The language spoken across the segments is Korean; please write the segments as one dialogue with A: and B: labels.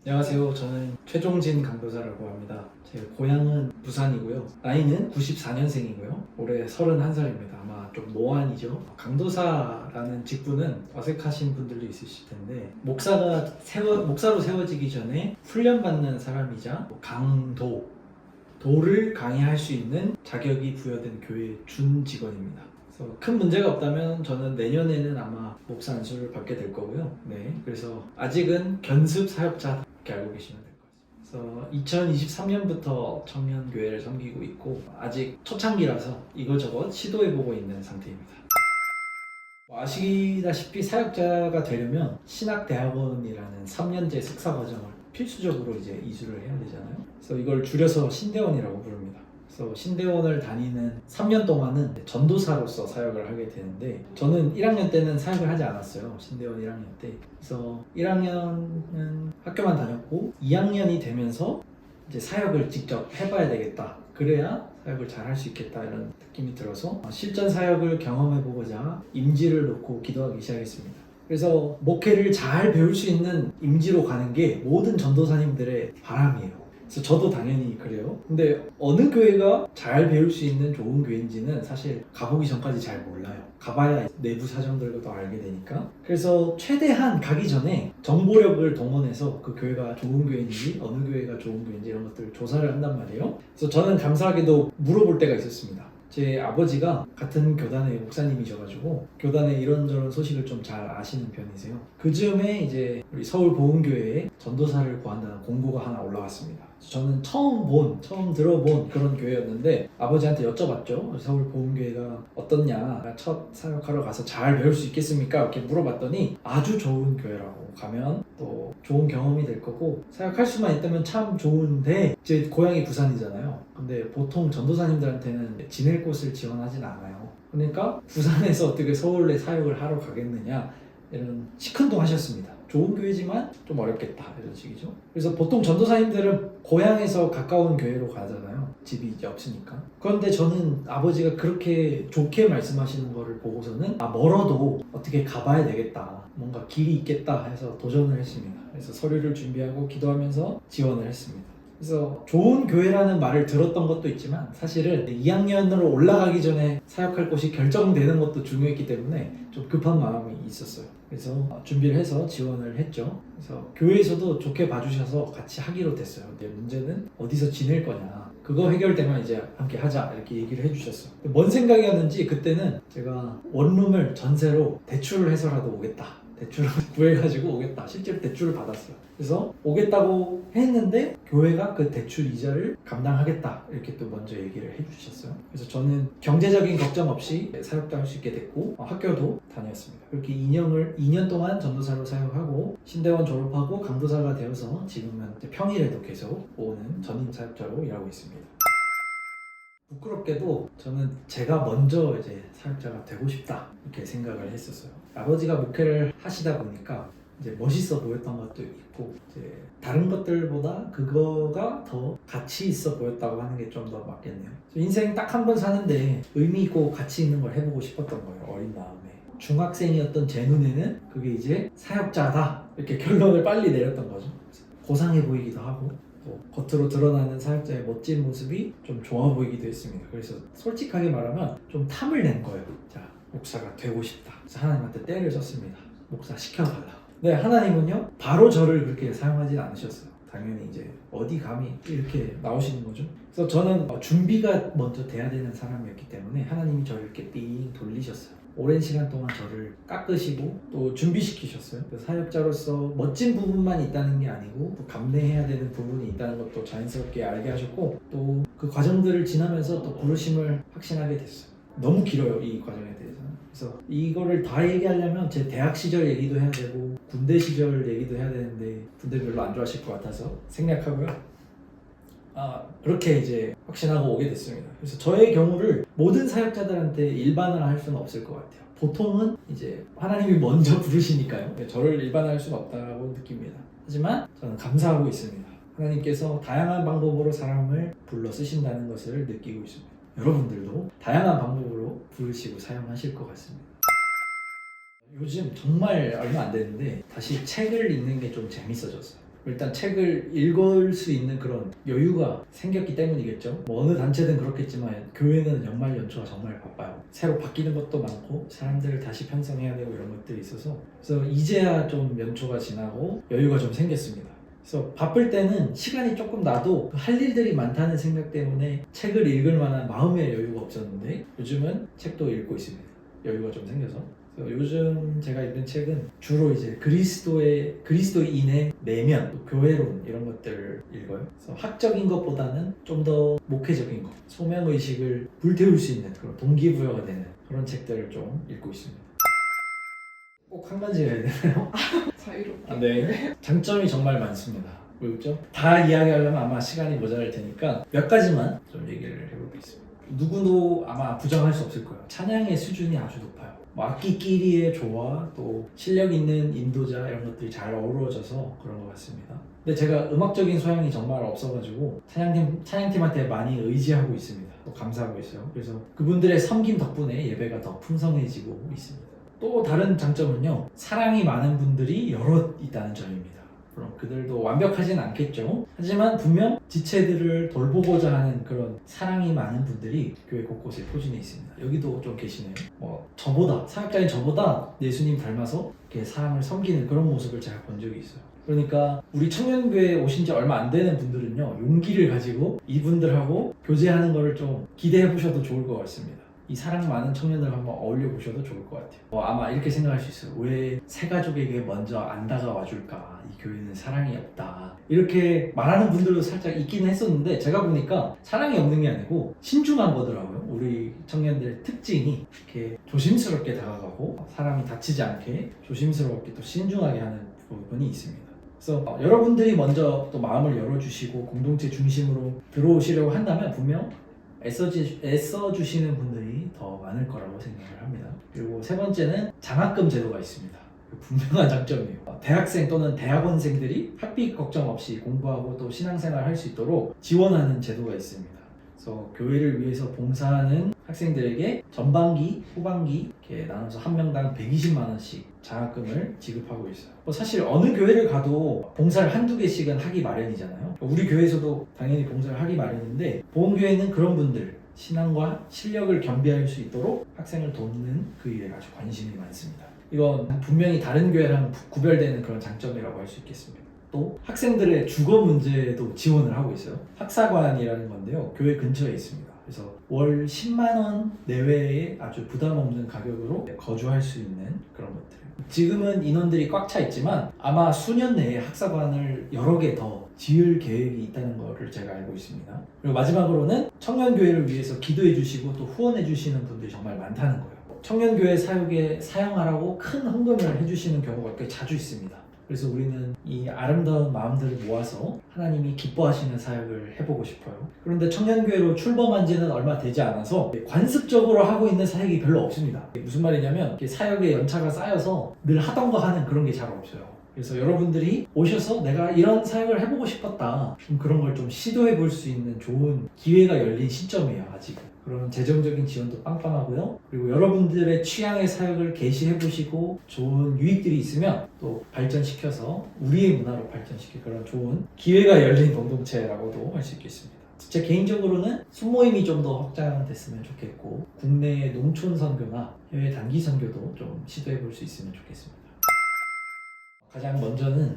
A: 안녕하세요. 저는 최종진 강도사라고 합니다. 제 고향은 부산이고요. 나이는 94년생이고요. 올해 31살입니다. 아마 좀 노안이죠. 강도사라는 직분은 어색하신 분들도 있으실 텐데 목사로 세워지기 전에 훈련받는 사람이자 도를 강의할 수 있는 자격이 부여된 교회 준 직원입니다. 그래서 큰 문제가 없다면 저는 내년에는 아마 목사 안수를 받게 될 거고요. 네, 그래서 아직은 견습 사역자 이렇게 알고 계시면 될 것 같습니다. 그래서 2023년부터 청년교회를 섬기고 있고 아직 초창기라서 이것저것 시도해보고 있는 상태입니다. 아시다시피 사역자가 되려면 신학대학원이라는 3년제 석사과정을 필수적으로 이제 이수를 해야 되잖아요. 그래서 이걸 줄여서 신대원이라고 부릅니다. 그래서 신대원을 다니는 3년 동안은 전도사로서 사역을 하게 되는데 저는 1학년 때는 사역을 하지 않았어요. 신대원 1학년 때. 그래서 1학년은 학교만 다녔고 2학년이 되면서 이제 사역을 직접 해봐야 되겠다. 그래야 사역을 잘 할 수 있겠다 이런 느낌이 들어서 실전 사역을 경험해보고자 임지를 놓고 기도하기 시작했습니다. 그래서 목회를 잘 배울 수 있는 임지로 가는 게 모든 전도사님들의 바람이에요. 그래서 저도 당연히 그래요. 근데 어느 교회가 잘 배울 수 있는 좋은 교회인지는 사실 가보기 전까지 잘 몰라요. 가봐야 내부 사정들도 더 알게 되니까. 그래서 최대한 가기 전에 정보력을 동원해서 그 교회가 좋은 교회인지 어느 교회가 좋은 교회인지 이런 것들을 조사를 한단 말이에요. 그래서 저는 감사하게도 물어볼 때가 있었습니다. 제 아버지가 같은 교단의 목사님이셔가지고 교단의 이런저런 소식을 좀 잘 아시는 편이세요. 그 즈음에 이제 우리 서울 보훈교회에 전도사를 구한다는 공고가 하나 올라왔습니다. 저는 처음 들어본 그런 교회였는데 아버지한테 여쭤봤죠. 서울 보훈교회가 어떻냐, 첫 사역하러 가서 잘 배울 수 있겠습니까? 이렇게 물어봤더니 아주 좋은 교회라고, 가면 또 좋은 경험이 될 거고 사역할 수만 있다면 참 좋은데, 제 고향이 부산이잖아요. 근데 보통 전도사님들한테는 지낼 곳을 지원하진 않아요. 그러니까 부산에서 어떻게 서울에 사역을 하러 가겠느냐 이런 시큰둥 하셨습니다. 좋은 교회지만 좀 어렵겠다 이런 식이죠. 그래서 보통 전도사님들은 고향에서 가까운 교회로 가잖아요. 집이 이제 없으니까. 그런데 저는 아버지가 그렇게 좋게 말씀하시는 거를 보고서는 멀어도 어떻게 가봐야 되겠다, 뭔가 길이 있겠다 해서 도전을 했습니다. 그래서 서류를 준비하고 기도하면서 지원을 했습니다. 그래서 좋은 교회라는 말을 들었던 것도 있지만 사실은 2학년으로 올라가기 전에 사역할 곳이 결정되는 것도 중요했기 때문에 좀 급한 마음이 있었어요. 그래서 준비를 해서 지원을 했죠. 그래서 교회에서도 좋게 봐주셔서 같이 하기로 됐어요. 근데 문제는 어디서 지낼 거냐, 그거 해결되면 이제 함께 하자 이렇게 얘기를 해주셨어요. 뭔 생각이었는지 그때는 제가 원룸을 전세로 대출을 해서라도 오겠다, 대출을 구해가지고 오겠다, 실제로 대출을 받았어요. 그래서 오겠다고 했는데 교회가 그 대출 이자를 감당하겠다 이렇게 또 먼저 얘기를 해주셨어요. 그래서 저는 경제적인 걱정 없이 사역도 할 수 있게 됐고 학교도 다녔습니다. 그렇게 2년 동안 전도사로 사역하고 신대원 졸업하고 강도사가 되어서 지금은 평일에도 계속 오는 전임 사역자로 일하고 있습니다. 부끄럽게도 저는 제가 먼저 이제 사역자가 되고 싶다 이렇게 생각을 했었어요. 아버지가 목회를 하시다 보니까 이제 멋있어 보였던 것도 있고 이제 다른 것들보다 그거가 더 가치 있어 보였다고 하는 게 좀 더 맞겠네요. 인생 딱 한 번 사는데 의미 있고 가치 있는 걸 해보고 싶었던 거예요. 어린 마음에. 중학생이었던 제 눈에는 그게 이제 사역자다 이렇게 결론을 빨리 내렸던 거죠. 고상해 보이기도 하고 또 겉으로 드러나는 사역자의 멋진 모습이 좀 좋아 보이기도 했습니다. 그래서 솔직하게 말하면 좀 탐을 낸 거예요. 자, 목사가 되고 싶다. 그래서 하나님한테 때를 썼습니다. 목사 시켜달라. 네, 하나님은요 바로 저를 그렇게 사용하진 않으셨어요. 당연히 이제 어디 감히 이렇게 나오시는 거죠. 그래서 저는 준비가 먼저 돼야 되는 사람이었기 때문에 하나님이 저를 이렇게 삥 돌리셨어요. 오랜 시간 동안 저를 깎으시고 또 준비시키셨어요. 사역자로서 멋진 부분만 있다는 게 아니고 또 감내해야 되는 부분이 있다는 것도 자연스럽게 알게 하셨고 또 그 과정들을 지나면서 또 부르심을 확신하게 됐어요. 너무 길어요, 이 과정에 대해서는. 그래서 이거를 다 얘기하려면 제 대학 시절 얘기도 해야 되고 군대 시절 얘기도 해야 되는데 군대 별로 안 좋아하실 것 같아서 생략하고요. 그렇게 이제 확신하고 오게 됐습니다. 그래서 저의 경우를 모든 사역자들한테 일반화할 수는 없을 것 같아요. 보통은 이제 하나님이 먼저 부르시니까요. 저를 일반화할 수는 없다고 느낍니다. 하지만 저는 감사하고 있습니다. 하나님께서 다양한 방법으로 사람을 불러 쓰신다는 것을 느끼고 있습니다. 여러분들도 다양한 방법으로 부르시고 사용하실 것 같습니다. 요즘 정말 얼마 안 됐는데 다시 책을 읽는 게 좀 재밌어졌어요. 일단 책을 읽을 수 있는 그런 여유가 생겼기 때문이겠죠. 뭐 어느 단체든 그렇겠지만 교회는 연말 연초가 정말 바빠요. 새로 바뀌는 것도 많고 사람들을 다시 편성해야 되고 이런 것들이 있어서 그래서 이제야 좀 연초가 지나고 여유가 좀 생겼습니다. 그래서 바쁠 때는 시간이 조금 나도 할 일들이 많다는 생각 때문에 책을 읽을 만한 마음의 여유가 없었는데 요즘은 책도 읽고 있습니다. 여유가 좀 생겨서. 그래서 요즘 제가 읽는 책은 주로 이제 그리스도인의 내면, 또 교회론 이런 것들을 읽어요. 그래서 학적인 것보다는 좀 더 목회적인 것, 소명의식을 불태울 수 있는 그런 동기부여가 되는 그런 책들을 좀 읽고 있습니다. 꼭 한 가지 해야 되나요?
B: 자유롭게.
A: 네. 장점이 정말 많습니다. 왜죠? 다 이야기하려면 아마 시간이 모자랄 테니까 몇 가지만 좀 얘기를 해보겠습니다. 누구도 아마 부정할 수 없을 거예요. 찬양의 수준이 아주 높아요. 뭐 악기끼리의 조화, 또 실력 있는 인도자 이런 것들이 잘 어우러져서 그런 것 같습니다. 근데 제가 음악적인 소양이 정말 없어가지고 찬양팀한테 많이 의지하고 있습니다. 또 감사하고 있어요. 그래서 그분들의 섬김 덕분에 예배가 더 풍성해지고 있습니다. 또 다른 장점은요, 사랑이 많은 분들이 여럿 있다는 점입니다. 그럼 그들도 완벽하진 않겠죠. 하지만 분명 지체들을 돌보고자 하는 그런 사랑이 많은 분들이 교회 곳곳에 포진해 있습니다. 여기도 좀 계시네요. 사역자인 저보다 예수님 닮아서 이렇게 사람을 섬기는 그런 모습을 제가 본 적이 있어요. 그러니까 우리 청년교회에 오신 지 얼마 안 되는 분들은요, 용기를 가지고 이분들하고 교제하는 거를 좀 기대해 보셔도 좋을 것 같습니다. 이 사랑 많은 청년들 한번 어울려 보셔도 좋을 것 같아요. 아마 이렇게 생각할 수 있어요. 왜 새가족에게 먼저 안 다가와 줄까? 이 교회는 사랑이 없다. 이렇게 말하는 분들도 살짝 있긴 했었는데 제가 보니까 사랑이 없는 게 아니고 신중한 거더라고요. 우리 청년들의 특징이 이렇게 조심스럽게 다가가고 사람이 다치지 않게 조심스럽게 또 신중하게 하는 부분이 있습니다. 그래서 여러분들이 먼저 또 마음을 열어주시고 공동체 중심으로 들어오시려고 한다면 분명 애써주시는 분들이 더 많을 거라고 생각을 합니다. 그리고 세 번째는 장학금 제도가 있습니다. 분명한 장점이에요. 대학생 또는 대학원생들이 학비 걱정 없이 공부하고 또 신앙생활을 할 수 있도록 지원하는 제도가 있습니다. 그래서 교회를 위해서 봉사하는 학생들에게 전반기, 후반기 이렇게 나눠서 한 명당 120만 원씩 장학금을 지급하고 있어요. 사실 어느 교회를 가도 봉사를 한두 개씩은 하기 마련이잖아요. 우리 교회에서도 당연히 봉사를 하기 마련인데 보험교회는 그런 분들, 신앙과 실력을 겸비할 수 있도록 학생을 돕는 그 일에 아주 관심이 많습니다. 이건 분명히 다른 교회랑 구별되는 그런 장점이라고 할 수 있겠습니다. 또 학생들의 주거 문제도 지원을 하고 있어요. 학사관이라는 건데요, 교회 근처에 있습니다. 그래서 월 10만 원 내외의 아주 부담 없는 가격으로 거주할 수 있는 그런 것들. 지금은 인원들이 꽉 차 있지만 아마 수년 내에 학사관을 여러 개 더 지을 계획이 있다는 것을 제가 알고 있습니다. 그리고 마지막으로는 청년교회를 위해서 기도해 주시고 또 후원해 주시는 분들이 정말 많다는 거예요. 청년교회 사역에 사용하라고 큰 헌금을 해주시는 경우가 꽤 자주 있습니다. 그래서 우리는 이 아름다운 마음들을 모아서 하나님이 기뻐하시는 사역을 해보고 싶어요. 그런데 청년교회로 출범한 지는 얼마 되지 않아서 관습적으로 하고 있는 사역이 별로 없습니다. 무슨 말이냐면 사역의 연차가 쌓여서 늘 하던 거 하는 그런 게 잘 없어요. 그래서 여러분들이 오셔서 내가 이런 사역을 해보고 싶었다, 그런 걸 좀 시도해 볼 수 있는 좋은 기회가 열린 시점이에요. 아직은. 그런 재정적인 지원도 빵빵하고요. 그리고 여러분들의 취향의 사역을 게시해 보시고 좋은 유익들이 있으면 또 발전시켜서 우리의 문화로 발전시킬 그런 좋은 기회가 열린 공동체라고도 할 수 있겠습니다. 제 개인적으로는 순모임이 좀 더 확장됐으면 좋겠고 국내 농촌 선교나 해외 단기 선교도 좀 시도해 볼 수 있으면 좋겠습니다. 가장 먼저는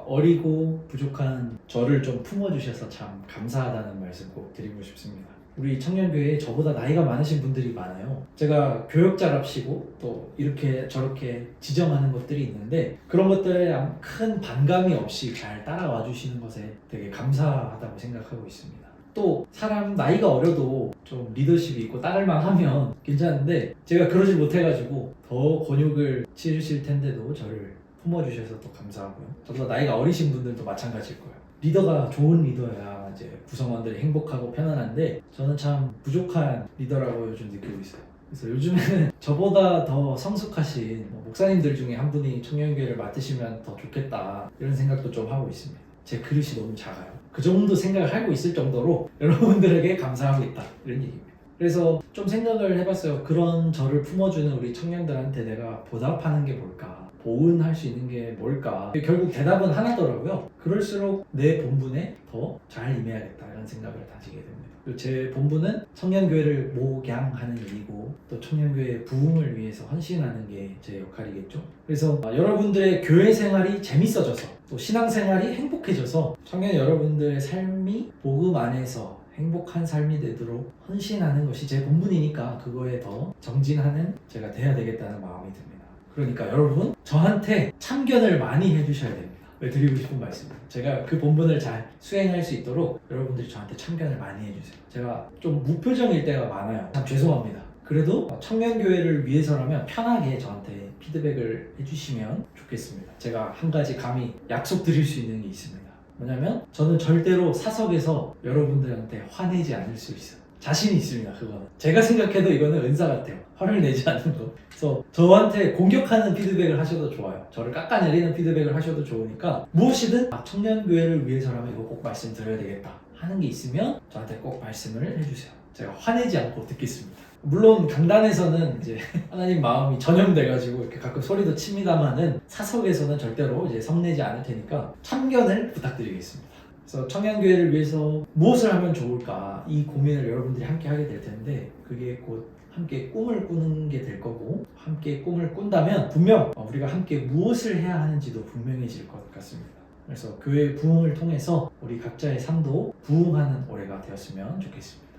A: 어리고 부족한 저를 좀 품어주셔서 참 감사하다는 말씀 꼭 드리고 싶습니다. 우리 청년교회에 저보다 나이가 많으신 분들이 많아요. 제가 교역자랍시고 또 이렇게 저렇게 지정하는 것들이 있는데 그런 것들에 큰 반감이 없이 잘 따라와 주시는 것에 되게 감사하다고 생각하고 있습니다. 또 사람 나이가 어려도 좀 리더십이 있고 따를만 하면 괜찮은데 제가 그러지 못해가지고 더 곤욕을 치르실 텐데도 저를 품어주셔서 또 감사하고요. 저보다 나이가 어리신 분들도 마찬가지일 거예요. 리더가 좋은 리더야 이제 구성원들이 행복하고 편안한데 저는 참 부족한 리더라고 요즘 느끼고 있어요. 그래서 요즘에는 저보다 더 성숙하신 목사님들 중에 한 분이 청년교회를 맡으시면 더 좋겠다 이런 생각도 좀 하고 있습니다. 제 그릇이 너무 작아요. 그 정도 생각을 하고 있을 정도로 여러분들에게 감사하고 있다 이런 얘기입니다. 그래서 좀 생각을 해봤어요. 그런 저를 품어주는 우리 청년들한테 내가 보답하는 게 뭘까? 보은할 수 있는 게 뭘까? 결국 대답은 하나더라고요. 그럴수록 내 본분에 더 잘 임해야겠다 이런 생각을 다지게 됩니다. 그리고 제 본분은 청년교회를 목양하는 일이고 또 청년교회의 부흥을 위해서 헌신하는 게 제 역할이겠죠. 그래서 여러분들의 교회 생활이 재밌어져서 또 신앙생활이 행복해져서 청년 여러분들의 삶이 복음 안에서 행복한 삶이 되도록 헌신하는 것이 제 본분이니까 그거에 더 정진하는 제가 돼야 되겠다는 마음이 듭니다. 그러니까 여러분 저한테 참견을 많이 해주셔야 됩니다. 드리고 싶은 말씀입니다. 제가 그 본분을 잘 수행할 수 있도록 여러분들이 저한테 참견을 많이 해주세요. 제가 좀 무표정일 때가 많아요. 참 죄송합니다. 그래도 청년교회를 위해서라면 편하게 저한테 피드백을 해주시면 좋겠습니다. 제가 한 가지 감히 약속드릴 수 있는 게 있습니다. 뭐냐면 저는 절대로 사석에서 여러분들한테 화내지 않을 수 있어요. 자신이 있습니다. 그거는 제가 생각해도 이거는 은사 같아요. 화를 내지 않는 거. 그래서 저한테 공격하는 피드백을 하셔도 좋아요. 저를 깎아내리는 피드백을 하셔도 좋으니까 무엇이든 청년교회를 위해서라면 이거 꼭 말씀드려야 되겠다 하는 게 있으면 저한테 꼭 말씀을 해주세요. 제가 화내지 않고 듣겠습니다. 물론 강단에서는 이제 하나님 마음이 전염돼가지고 이렇게 가끔 소리도 칩니다만은 사석에서는 절대로 이제 성내지 않을 테니까 참견을 부탁드리겠습니다. 그래서 청년교회를 위해서 무엇을 하면 좋을까 이 고민을 여러분들이 함께 하게 될 텐데 그게 곧 함께 꿈을 꾸는 게 될 거고 함께 꿈을 꾼다면 분명 우리가 함께 무엇을 해야 하는지도 분명해질 것 같습니다. 그래서 교회 부흥을 통해서 우리 각자의 삶도 부흥하는 올해가 되었으면 좋겠습니다.